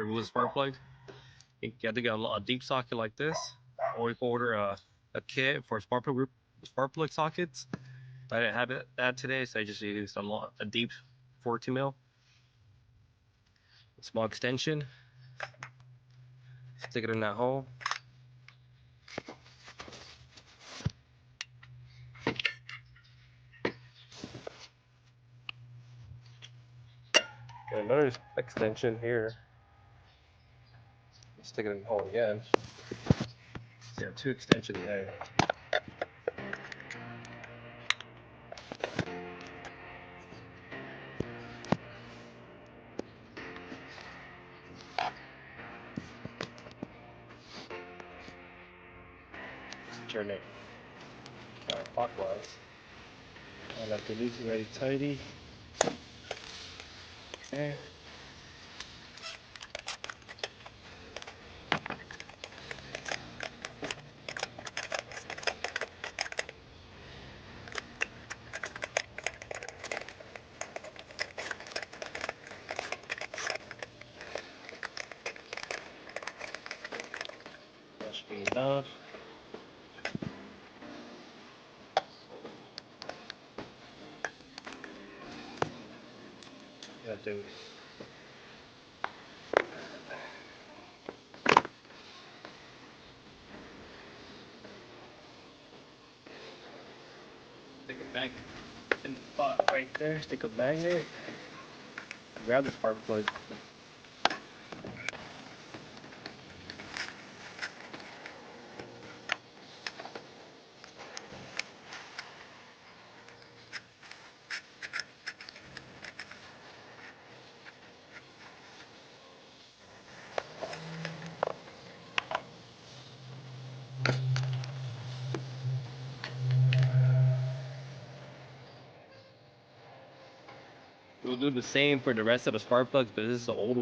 remove the spark plug. You have to get a deep socket like this, or you can order a kit for spark plug sockets. I didn't have that today, so I just used a deep 42 mil. A small extension. Stick it in that hole. Got another extension here. Stick it in the hole again. So you have two extensions there. Turn it counterclockwise. And after these are ready tidy. Okay. That should be enough. Gotta do stick a magnet in the spot right there. Stick a magnet. Grab the spark plug. We'll do the same for the rest of the spark plugs, but this is the old one.